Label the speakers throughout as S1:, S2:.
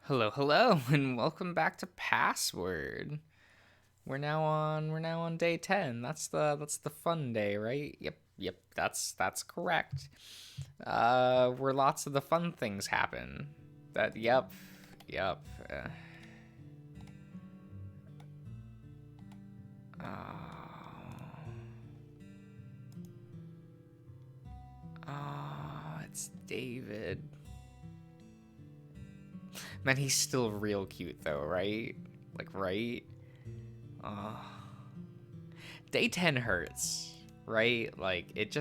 S1: Hello, hello, and welcome back to Password. We're now on day 10. That's the fun day, right? Yep, that's correct. Where lots of the fun things happen. Yep. Uh, it's David. Man, he's still real cute though, right? Like, right? Uh, Day 10 hurts, right? Like, it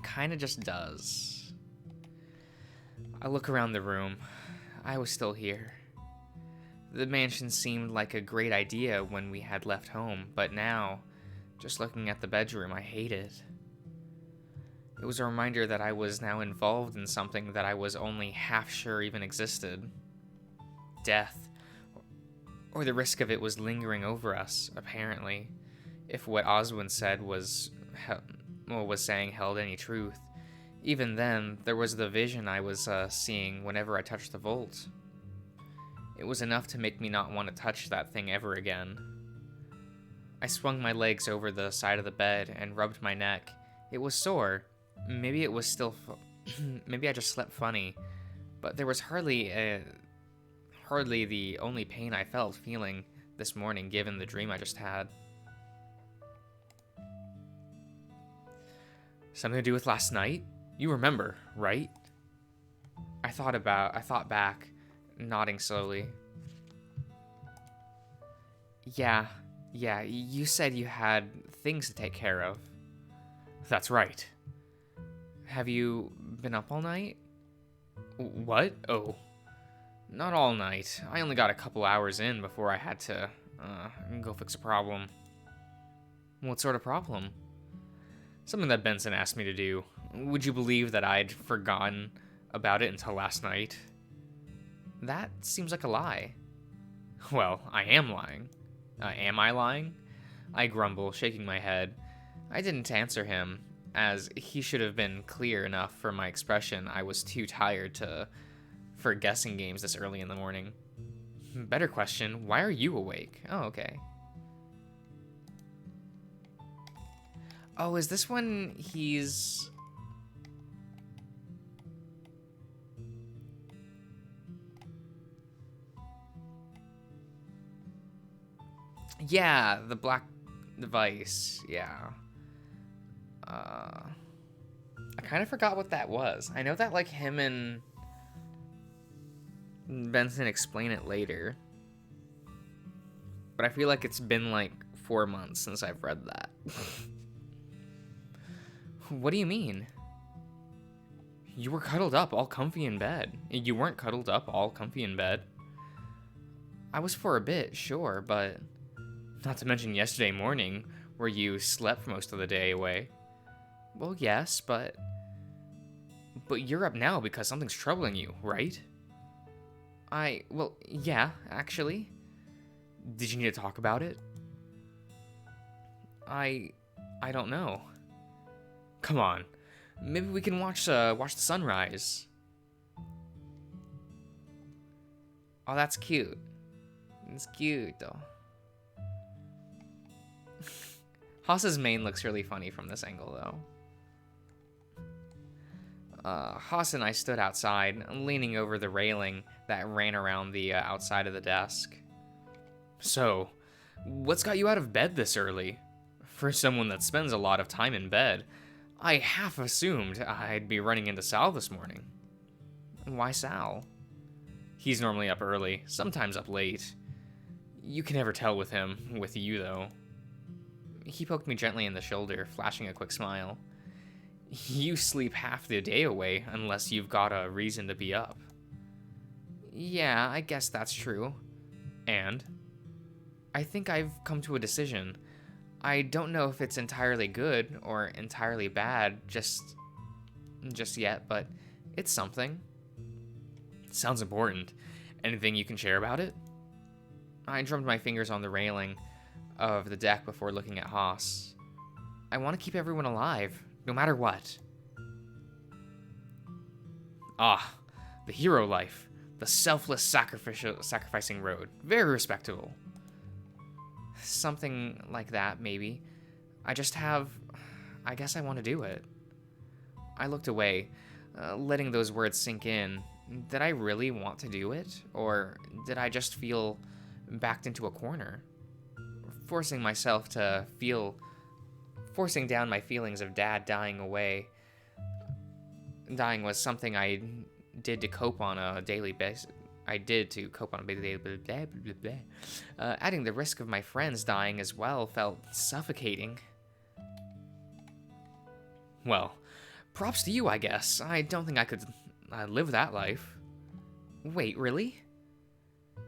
S1: kind of just does. I look around the room. I was still here. The mansion seemed like a great idea when we had left home, but now, just looking at the bedroom, I hate it. It was a reminder that I was now involved in something that I was only half sure even existed. Death. Or the risk of it was lingering over us, apparently. If what Oswin said was saying held any truth. Even then, there was the vision I was seeing whenever I touched the vault. It was enough to make me not want to touch that thing ever again. I swung my legs over the side of the bed and rubbed my neck. It was sore. Maybe it was still. Maybe I just slept funny, but there was hardly the only pain I felt feeling this morning, given the dream I just had. Something to do with last night? You remember, right? I thought back, nodding slowly. Yeah, you said you had things to take care of. That's right. Have you been up all night? What? Oh, not all night. I only got a couple hours in before I had to, go fix a problem. What sort of problem? Something that Benson asked me to do. Would you believe that I'd forgotten about it until last night? That seems like a lie. Well, I am lying. Am I lying? I grumble, shaking my head. I didn't answer him, as he should have been clear enough from my expression. I was too tired for guessing games this early in the morning. Better question, why are you awake? Oh, okay. Oh, is this when he's... Yeah, the black device, yeah. I kind of forgot what that was. I know that, like, him and Benson explain it later. But I feel like it's been, like, 4 months since I've read that. What do you mean? You were cuddled up, all comfy in bed. You weren't cuddled up, all comfy in bed. I was for a bit, sure, but... Not to mention yesterday morning, where you slept most of the day away. Well, yes, but you're up now because something's troubling you, right? Well, yeah, actually. Did you need to talk about it? I don't know. Come on. Maybe we can watch the sunrise. Oh, that's cute. It's cute, though. Haas's mane looks really funny from this angle, though. Haas and I stood outside, leaning over the railing that ran around the outside of the desk. So, what's got you out of bed this early? For someone that spends a lot of time in bed, I half assumed I'd be running into Sal this morning. Why Sal? He's normally up early, sometimes up late. You can never tell with him, with you though. He poked me gently in the shoulder, flashing a quick smile. You sleep half the day away unless you've got a reason to be up. Yeah, I guess that's true. And? I think I've come to a decision. I don't know if it's entirely good or entirely bad just yet, but it's something. Sounds important. Anything you can share about it? I drummed my fingers on the railing of the deck before looking at Haas. I want to keep everyone alive, no matter what. Ah, the hero life. The selfless sacrificing road. Very respectable. Something like that, maybe. I guess I want to do it. I looked away, letting those words sink in. Did I really want to do it? Or did I just feel backed into a corner? Forcing down my feelings of Dad dying away. Dying was something I did to cope on a daily basis. Adding the risk of my friends dying as well felt suffocating. Well, props to you, I guess. I don't think I could live that life. Wait, really?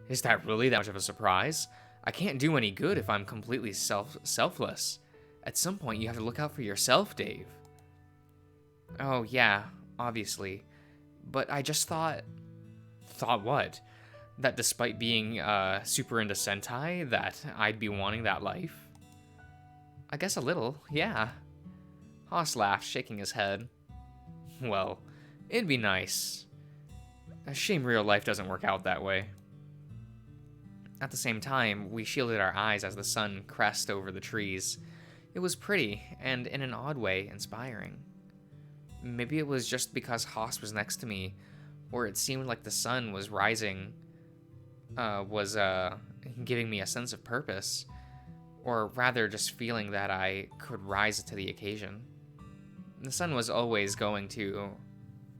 S1: Is that really that much of a surprise? I can't do any good if I'm completely selfless. At some point, you have to look out for yourself, Dave. Oh, yeah, obviously. But I just thought... Thought what? That despite being super into Sentai, that I'd be wanting that life? I guess a little, yeah. Haas laughed, shaking his head. Well, it'd be nice. A shame real life doesn't work out that way. At the same time, we shielded our eyes as the sun crest over the trees. It was pretty, and in an odd way, inspiring. Maybe it was just because Haas was next to me, or it seemed like the sun was rising, giving me a sense of purpose, or rather just feeling that I could rise to the occasion. The sun was always going to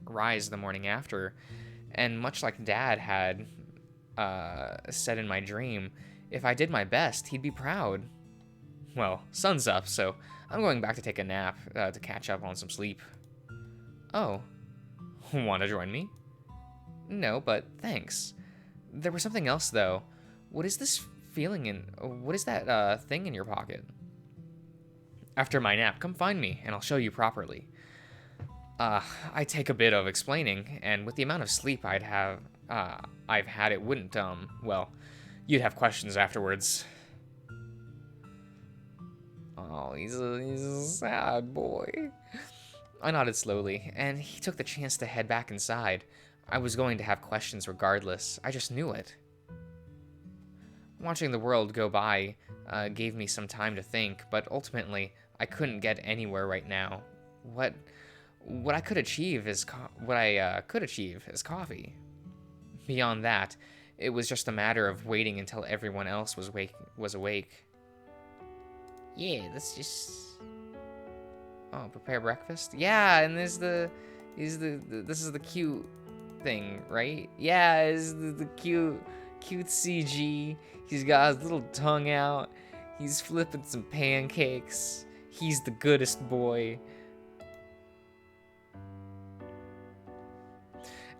S1: rise the morning after, and much like Dad had said in my dream, if I did my best, he'd be proud. Well, sun's up, so I'm going back to take a nap to catch up on some sleep. Oh, want to join me? No, but thanks. There was something else, though. What is this feeling what is that thing in your pocket? After my nap, come find me, and I'll show you properly. I take a bit of explaining, and with the amount of sleep I've had, it wouldn't, well, you'd have questions afterwards. Oh, he's a sad boy. I nodded slowly, and he took the chance to head back inside. I was going to have questions regardless. I just knew it. Watching the world go by gave me some time to think, but ultimately, I couldn't get anywhere right now. What I could achieve is coffee. Beyond that, it was just a matter of waiting until everyone else was awake. Yeah, let's just... Oh, prepare breakfast? Yeah, and this is the cute thing, right? Yeah, is the cute CG. He's got his little tongue out. He's flipping some pancakes. He's the goodest boy.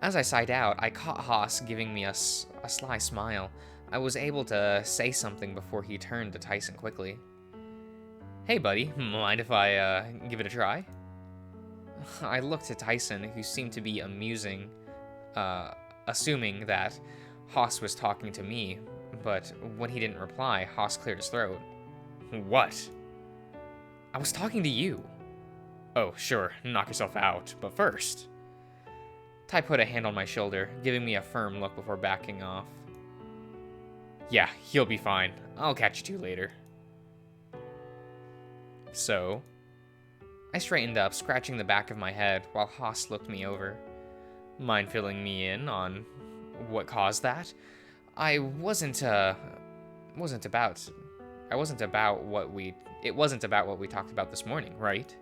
S1: As I sighed out, I caught Haas giving me a sly smile. I was able to say something before he turned to Tyson quickly. Hey, buddy, mind if I give it a try? I looked at Tyson, who seemed to be assuming that Haas was talking to me, but when he didn't reply, Haas cleared his throat. What? I was talking to you. Oh, sure, knock yourself out, but first... Ty put a hand on my shoulder, giving me a firm look before backing off. Yeah, he'll be fine. I'll catch you two later. So? I straightened up, scratching the back of my head, while Haas looked me over. Mind filling me in on what caused that? It wasn't about what we talked about this morning, right?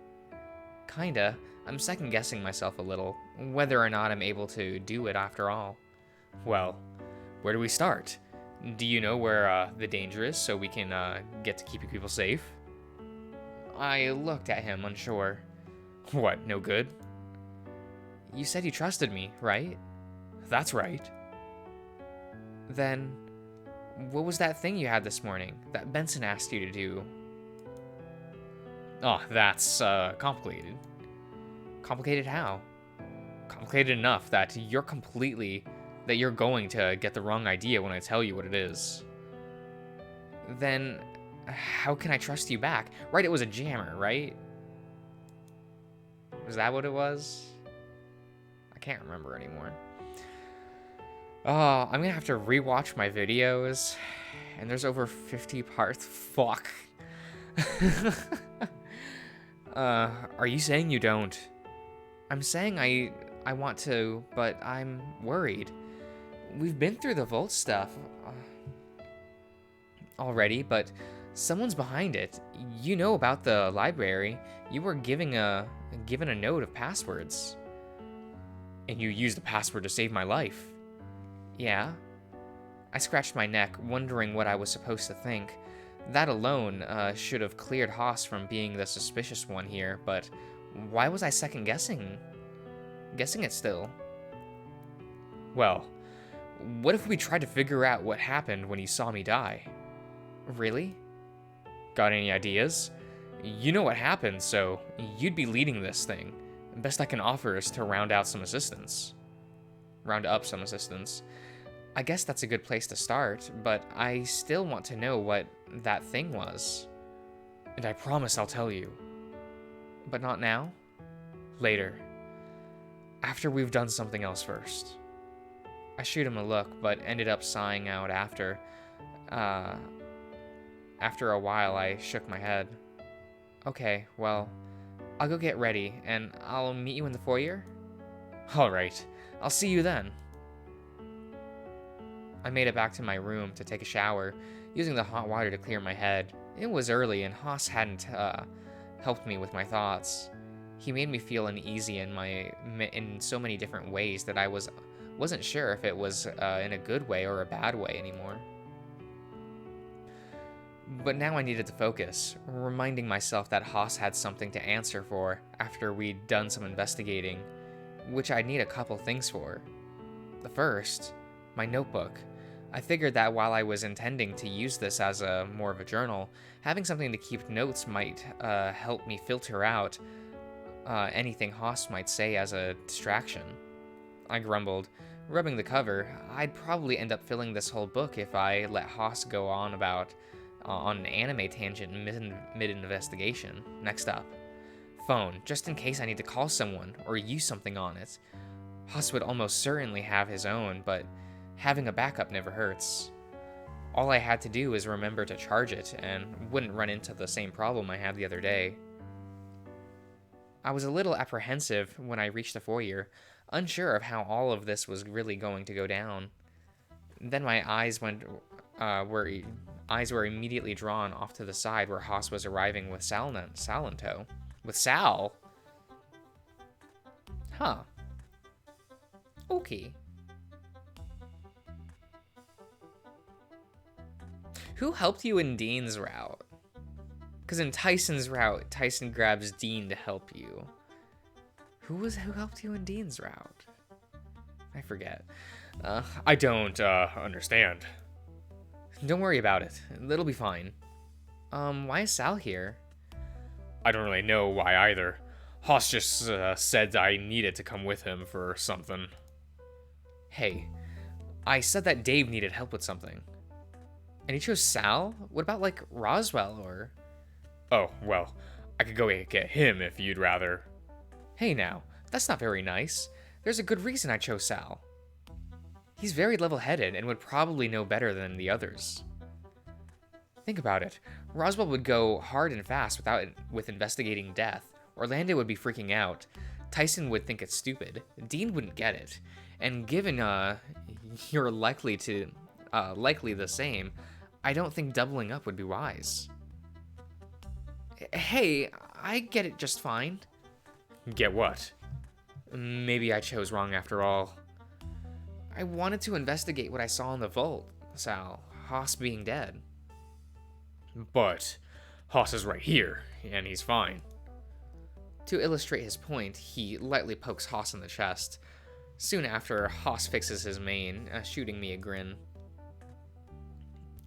S1: Kinda. I'm second-guessing myself a little, whether or not I'm able to do it after all. Well, where do we start? Do you know where the danger is so we can get to keeping people safe? I looked at him, unsure. What, no good? You said you trusted me, right? That's right. Then, what was that thing you had this morning that Benson asked you to do? Oh, that's complicated. Complicated how? Complicated enough that you're going to get the wrong idea when I tell you what it is. Then, how can I trust you back? Right, it was a jammer, right? Was that what it was? I can't remember anymore. Oh, I'm gonna have to rewatch my videos, and there's over 50 parts. Fuck. Are you saying you don't? I'm saying I want to, but I'm worried. We've been through the vault stuff already, but someone's behind it. You know about the library. You were given a note of passwords. And you used the password to save my life. Yeah. I scratched my neck, wondering what I was supposed to think. That alone should have cleared Haas from being the suspicious one here, but why was I second guessing it still? Well, what if we tried to figure out what happened when you saw me die? Really? Got any ideas? You know what happened, so you'd be leading this thing. Best I can offer is to round up some assistance. I guess that's a good place to start, but I still want to know what that thing was. And I promise I'll tell you. But not now? Later. After we've done something else first. I shoot him a look, but ended up sighing out after. After a while, I shook my head. Okay, well, I'll go get ready, and I'll meet you in the foyer? Alright, I'll see you then. I made it back to my room to take a shower, using the hot water to clear my head. It was early, and Haas hadn't helped me with my thoughts. He made me feel uneasy in so many different ways that I wasn't sure if it was in a good way or a bad way anymore. But now I needed to focus, reminding myself that Haas had something to answer for after we'd done some investigating, which I'd need a couple things for. The first, my notebook. I figured that while I was intending to use this as more of a journal, having something to keep notes might help me filter out anything Haas might say as a distraction. I grumbled, rubbing the cover. I'd probably end up filling this whole book if I let Haas go on an anime tangent mid-investigation. Next up. Phone, just in case I need to call someone or use something on it. Haas would almost certainly have his own, but having a backup never hurts. All I had to do was remember to charge it and wouldn't run into the same problem I had the other day. I was a little apprehensive when I reached the foyer, unsure of how all of this was really going to go down. Then my eyes were immediately drawn off to the side where Haas was arriving with Sal in tow. With Sal? Huh. Okay. Who helped you in Dean's route? Because in Tyson's route, Tyson grabs Dean to help you. Who helped you in Dean's route? I forget. I don't understand. Don't worry about it. It'll be fine. Why is Sal here? I don't really know why either. Haas just said I needed to come with him for something. Hey, I said that Dave needed help with something. And he chose Sal? What about, like, Roswell or... Oh, well, I could go get him if you'd rather. Hey now, that's not very nice. There's a good reason I chose Sal. He's very level-headed and would probably know better than the others. Think about it. Roswell would go hard and fast with investigating death. Orlando would be freaking out. Tyson would think it's stupid. Dean wouldn't get it. And given you're likely the same, I don't think doubling up would be wise. Hey, I get it just fine. Get what? Maybe I chose wrong after all. I wanted to investigate what I saw in the vault, Sal. Haas being dead. But Haas is right here, and he's fine. To illustrate his point, he lightly pokes Haas in the chest. Soon after, Haas fixes his mane, shooting me a grin.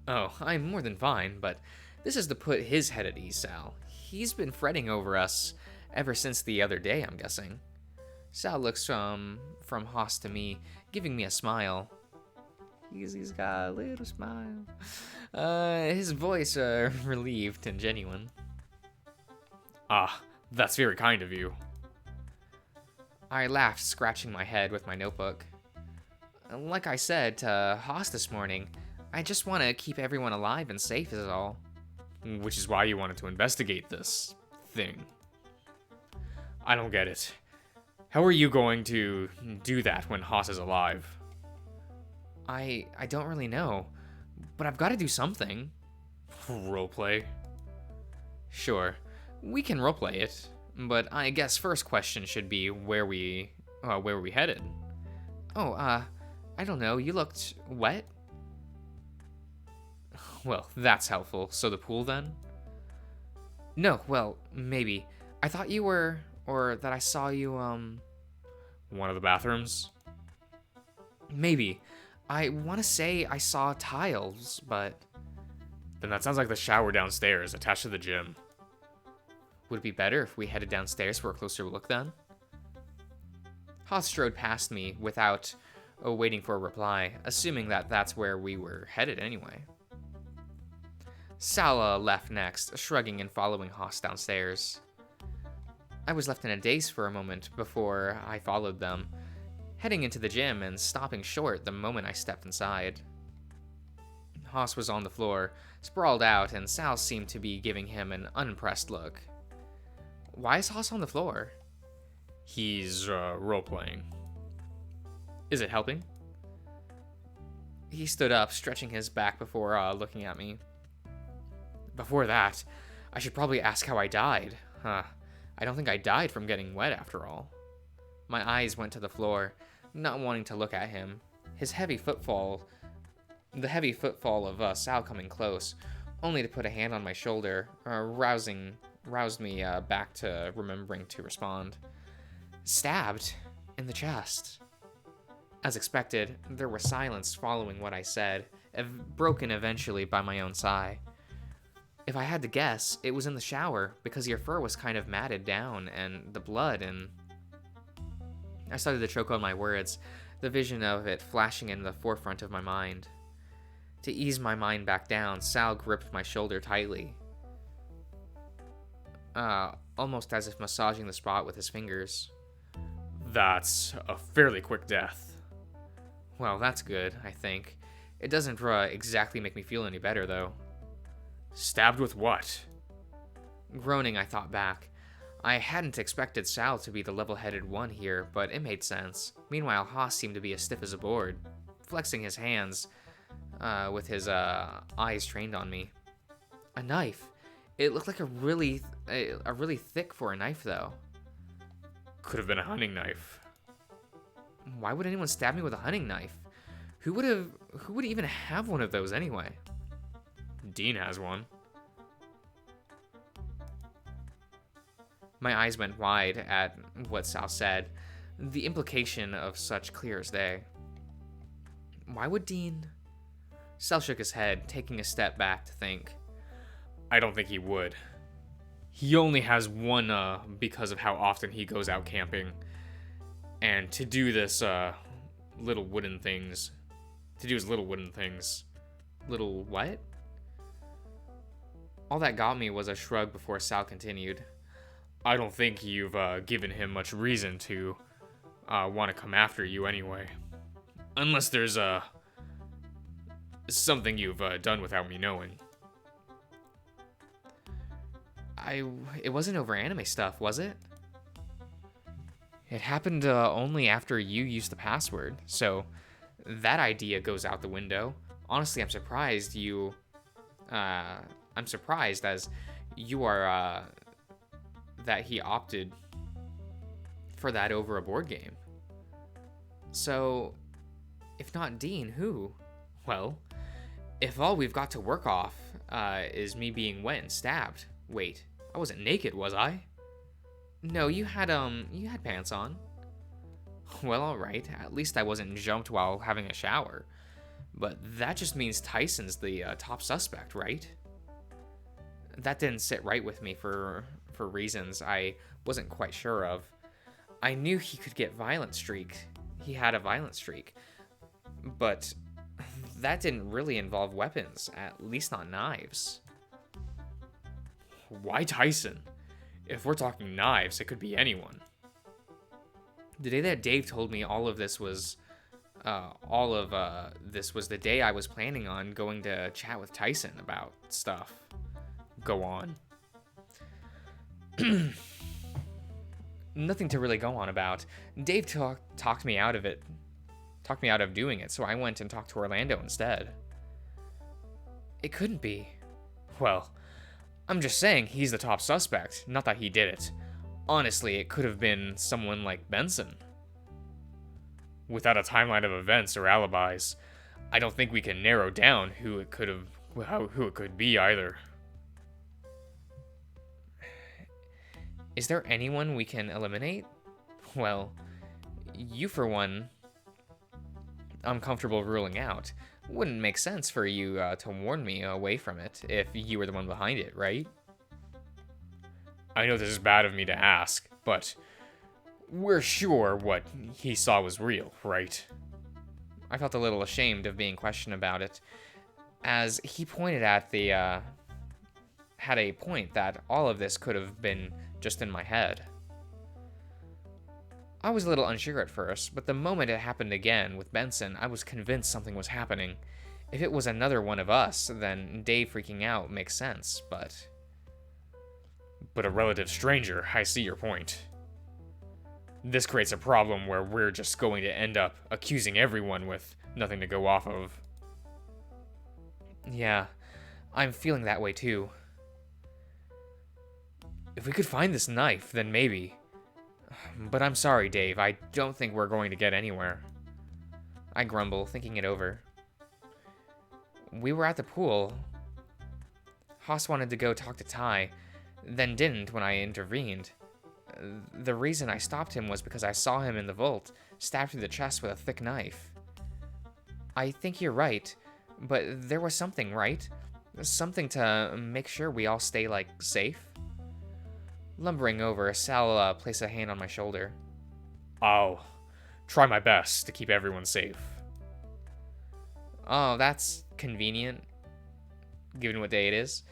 S1: Oh, I'm more than fine, but this is to put his head at ease, Sal. He's been fretting over us ever since the other day, I'm guessing. Sal looks from Haas to me, giving me a smile. He's got a little smile. His voice relieved and genuine. Ah, that's very kind of you. I laughed, scratching my head with my notebook. Like I said to Haas this morning, I just want to keep everyone alive and safe is all.
S2: Which is why you wanted to investigate this thing. I don't get it. How are you going to do that when Haas is alive?
S1: I don't really know, but I've got to do something.
S2: Roleplay?
S1: Sure, we can roleplay it, but I guess first question should be where we headed? Oh, I don't know, you looked wet? Well, that's helpful. So the pool then? No, well, maybe. I thought you were, or that I saw you,
S2: One of the bathrooms?
S1: maybe. I want to say I saw tiles, but
S2: Then that sounds like the shower downstairs, attached to the gym.
S1: would it be better if we headed downstairs for a closer look then? Haas strode past me without waiting for a reply, assuming that that's where we were headed anyway. Sala left next, shrugging and following Haas downstairs. I was left in a daze for a moment before I followed them, heading into the gym and stopping short the moment I stepped inside. Haas was on the floor, sprawled out, and Sal seemed to be giving him an unimpressed look. Why is Haas on the floor?
S2: He's, role-playing.
S1: Is it helping? He stood up, stretching his back before looking at me. Before that, I should probably ask how I died. I don't think I died from getting wet after all. My eyes went to the floor, not wanting to look at him. The heavy footfall of Sal coming close, only to put a hand on my shoulder, roused me back to remembering to respond. Stabbed in the chest. As expected, there was silence following what I said, broken eventually by my own sigh. If I had to guess, it was in the shower, because your fur was kind of matted down, and the blood and... I started to choke on my words, the vision of it flashing in the forefront of my mind. To ease my mind back down, Sal gripped my shoulder tightly, almost as if massaging the spot with his fingers.
S2: That's a fairly quick death.
S1: Well, that's good, I think. It doesn't exactly make me feel any better, though.
S2: Stabbed with what?
S1: Groaning, I thought back. I hadn't expected Sal to be the level-headed one here, but it made sense. Meanwhile, Haas seemed to be as stiff as a board, flexing his hands, with his eyes trained on me. A knife. It looked like a really thick for a knife, though.
S2: Could have been a hunting knife.
S1: Why would anyone stab me with a hunting knife? Who would even have one of those anyway?
S2: Dean has one.
S1: My eyes went wide at what Sal said, the implication of such clear as day. Why would Dean? Sal shook his head, taking a step back to think.
S2: I don't think he would. He only has one, because of how often he goes out camping. And to do this, little wooden things. To do his little wooden things.
S1: Little what? All that got me was a shrug before Sal continued.
S2: I don't think you've, given him much reason to, want to come after you anyway. Unless there's, something you've, done without me knowing.
S1: It wasn't over anime stuff, was it? It happened only after you used the password, so that idea goes out the window. Honestly, I'm surprised as you are, that he opted for that over a board game. So, if not Dean, who? Well, if all we've got to work off is me being wet and stabbed. Wait, I wasn't naked, was I? No, you had pants on. Well, alright, at least I wasn't jumped while having a shower. But that just means Tyson's the top suspect, right? That didn't sit right with me for reasons I wasn't quite sure of. I knew he could get violent streak. He had a violent streak. But that didn't really involve weapons, at least not knives.
S2: Why Tyson? If we're talking knives, it could be anyone.
S1: The day that Dave told me this was the day I was planning on going to chat with Tyson about stuff.
S2: Go on.
S1: Nothing to really go on about. Dave talked me out of it. Talked me out of doing it, so I went and talked to Orlando instead. It couldn't be.
S2: Well, I'm just saying he's the top suspect, not that he did it. Honestly, it could have been someone like Benson. Without a timeline of events or alibis, I don't think we can narrow down who it could be either.
S1: Is there anyone we can eliminate? Well, you for one, I'm comfortable ruling out. Wouldn't make sense for you to warn me away from it if you were the one behind it, right?
S2: I know this is bad of me to ask, but we're sure what he saw was real, right?
S1: I felt a little ashamed of being questioned about it, as he pointed at had a point that all of this could have been just in my head. I was a little unsure at first, but the moment it happened again with Benson, I was convinced something was happening. If it was another one of us, then Dave freaking out makes sense, but
S2: a relative stranger, I see your point. This creates a problem where we're just going to end up accusing everyone with nothing to go off of.
S1: Yeah, I'm feeling that way too. If we could find this knife, then maybe. But I'm sorry, Dave, I don't think we're going to get anywhere. I grumble, thinking it over. We were at the pool. Haas wanted to go talk to Ty, then didn't when I intervened. The reason I stopped him was because I saw him in the vault, stabbed through the chest with a thick knife. I think you're right, but there was something, right? Something to make sure we all stay, safe? Lumbering over, Sal placed a hand on my shoulder.
S2: I'll try my best to keep everyone safe.
S1: Oh, that's convenient, given what day it is.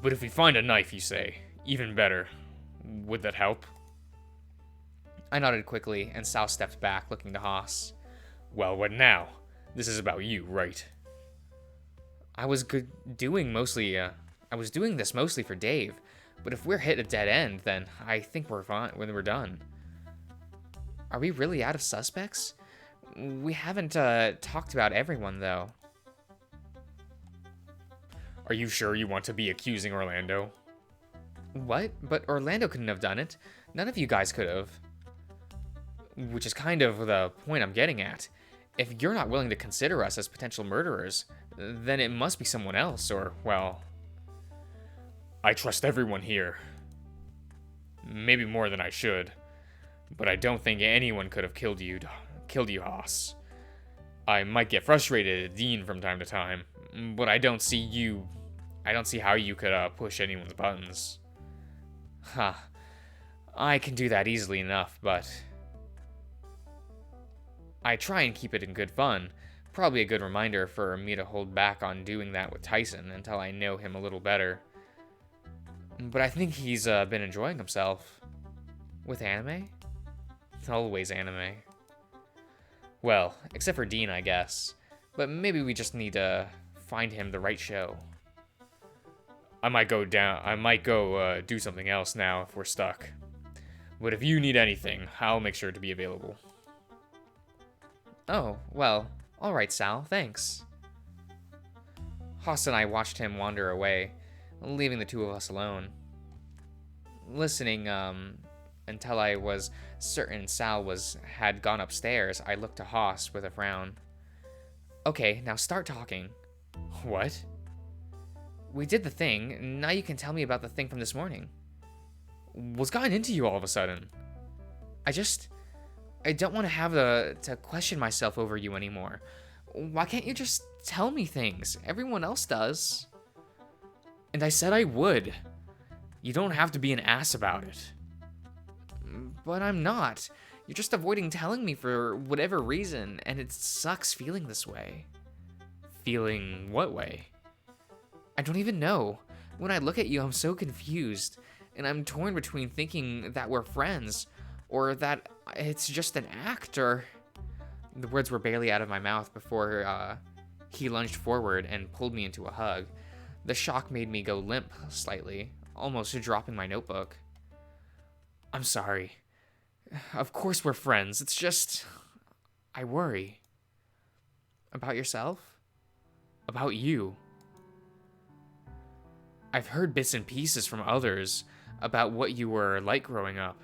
S2: But if we find a knife, you say, even better. Would that help?
S1: I nodded quickly, and Sal stepped back, looking to Haas.
S2: Well, what now? This is about you, right?
S1: I was doing this mostly for Dave, but if we're hit a dead end, then I think we're fine when we're done. Are we really out of suspects? We haven't talked about everyone, though.
S2: Are you sure you want to be accusing Orlando?
S1: What? But Orlando couldn't have done it. None of you guys could have. Which is kind of the point I'm getting at. If you're not willing to consider us as potential murderers, then it must be someone else, or, well...
S2: I trust everyone here. Maybe more than I should. But I don't think anyone could have killed you, Haas. I might get frustrated at Dean from time to time, but I don't see how you could push anyone's buttons.
S1: Huh. I can do that easily enough, but... I try and keep it in good fun. Probably a good reminder for me to hold back on doing that with Tyson until I know him a little better. But I think he's been enjoying himself. With anime? Always anime. Well, except for Dean, I guess. But maybe we just need to find him the right show.
S2: I might go do something else now if we're stuck. But if you need anything, I'll make sure to be available.
S1: Oh, well, alright, Sal, thanks. Haas and I watched him wander away, leaving the two of us alone. Listening, until I was certain Sal had gone upstairs, I looked to Haas with a frown. Okay, now start talking.
S2: What?
S1: We did the thing, now you can tell me about the thing from this morning.
S2: What's gotten into you all of a sudden?
S1: I don't want to have to question myself over you anymore. Why can't you just tell me things? Everyone else does.
S2: And I said I would. You don't have to be an ass about it.
S1: But I'm not. You're just avoiding telling me for whatever reason, and it sucks feeling this way.
S2: Feeling what way?
S1: I don't even know. When I look at you, I'm so confused. and I'm torn between thinking that we're friends, or that it's just an act, or... The words were barely out of my mouth before he lunged forward and pulled me into a hug. The shock made me go limp slightly, almost dropping my notebook. I'm sorry. Of course we're friends. It's just... I worry. About yourself? About you. I've heard bits and pieces from others about what you were like growing up,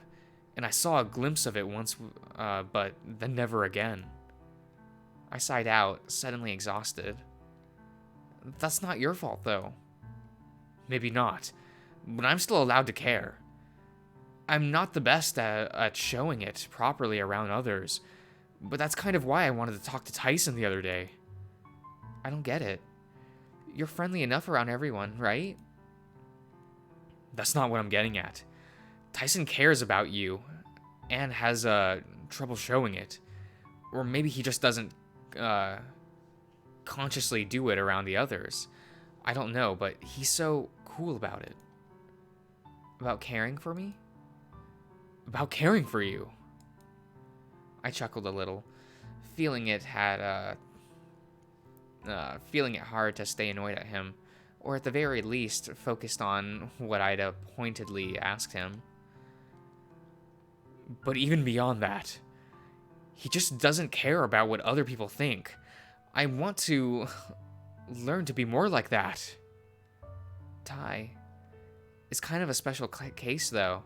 S1: and I saw a glimpse of it once, but then never again. I sighed out, suddenly exhausted. That's not your fault, though. Maybe not, but I'm still allowed to care. I'm not the best at showing it properly around others, but that's kind of why I wanted to talk to Tyson the other day. I don't get it. You're friendly enough around everyone, right? That's not what I'm getting at. Tyson cares about you, and has trouble showing it. Or maybe he just doesn't consciously do it around the others. I don't know, but he's so cool about it. About caring for me? About caring for you. I chuckled a little, feeling it hard to stay annoyed at him, or at the very least focused on what I'd pointedly asked him. But even beyond that, he just doesn't care about what other people think. I want to learn to be more like that. Ty is kind of a special case, though.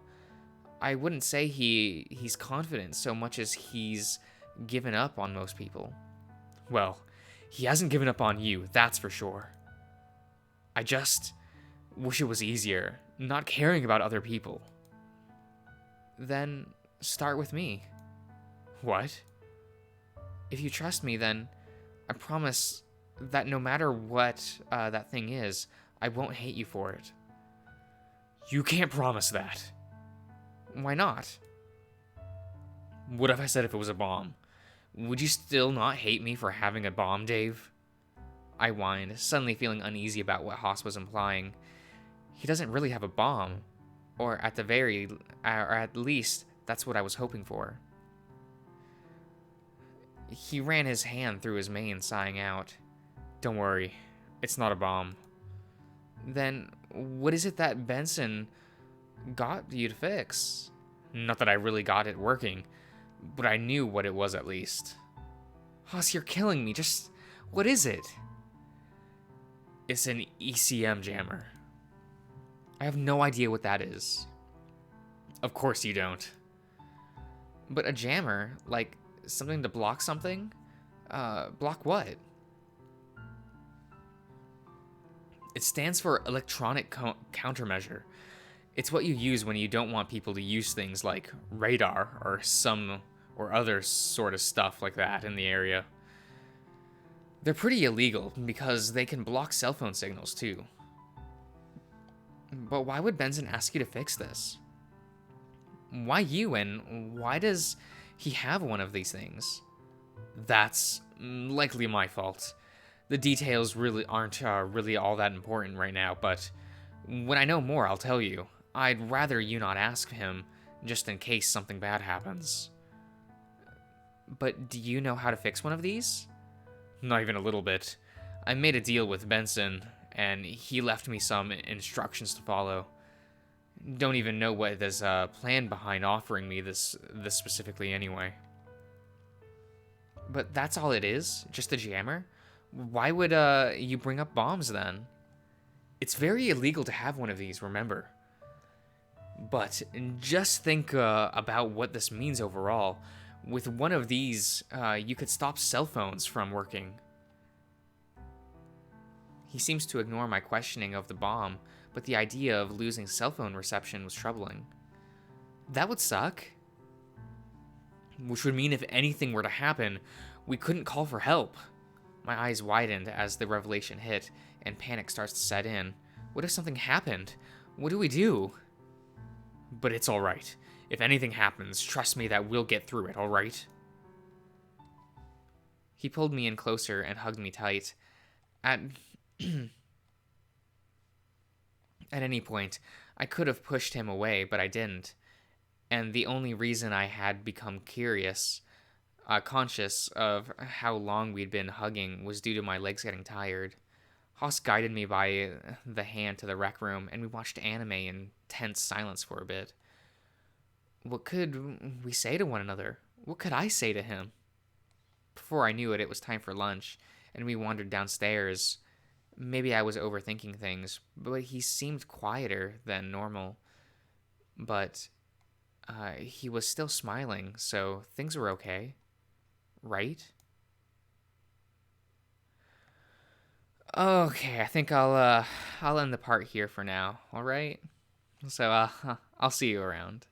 S1: I wouldn't say he's confident so much as he's given up on most people. Well, he hasn't given up on you, that's for sure. I just wish it was easier, not caring about other people. Then start with me. What? If you trust me, then I promise that no matter what that thing is, I won't hate you for it. You can't promise that. Why not? What if I said if it was a bomb? Would you still not hate me for having a bomb, Dave? I whined, suddenly feeling uneasy about what Haas was implying. He doesn't really have a bomb. Or at least, that's what I was hoping for. He ran his hand through his mane, sighing out. Don't worry, it's not a bomb. Then, what is it that Benson got you to fix? Not that I really got it working, but I knew what it was at least. Haas, you're killing me. Just, what is it? It's an ECM jammer. I have no idea what that is. Of course you don't. But a jammer, like something to block something? Block what? It stands for electronic countermeasure. It's what you use when you don't want people to use things like radar or other sort of stuff like that in the area. They're pretty illegal because they can block cell phone signals too. But why would Benson ask you to fix this? Why you, and why does he have one of these things? That's likely my fault. The details really aren't really all that important right now, but when I know more, I'll tell you. I'd rather you not ask him, just in case something bad happens. But do you know how to fix one of these? Not even a little bit. I made a deal with Benson, and he left me some instructions to follow. Don't even know what there's a plan behind offering me this specifically anyway. But that's all it is? Just a jammer? Why would you bring up bombs then? It's very illegal to have one of these, remember. But just think about what this means overall. With one of these, you could stop cell phones from working. He seems to ignore my questioning of the bomb, but the idea of losing cell phone reception was troubling. That would suck. Which would mean if anything were to happen, we couldn't call for help. My eyes widened as the revelation hit, and panic starts to set in. What if something happened? What do we do? But it's alright. If anything happens, trust me that we'll get through it, alright? He pulled me in closer and hugged me tight. At any point, I could have pushed him away, but I didn't. And the only reason I had become conscious of how long we'd been hugging was due to my legs getting tired. Haas guided me by the hand to the rec room, and we watched anime in tense silence for a bit. What could we say to one another? What could I say to him? Before I knew it, it was time for lunch, and we wandered downstairs. Maybe I was overthinking things, but he seemed quieter than normal. But he was still smiling, so things were okay, right? Okay, I think I'll end the part here for now. All right. So I'll see you around.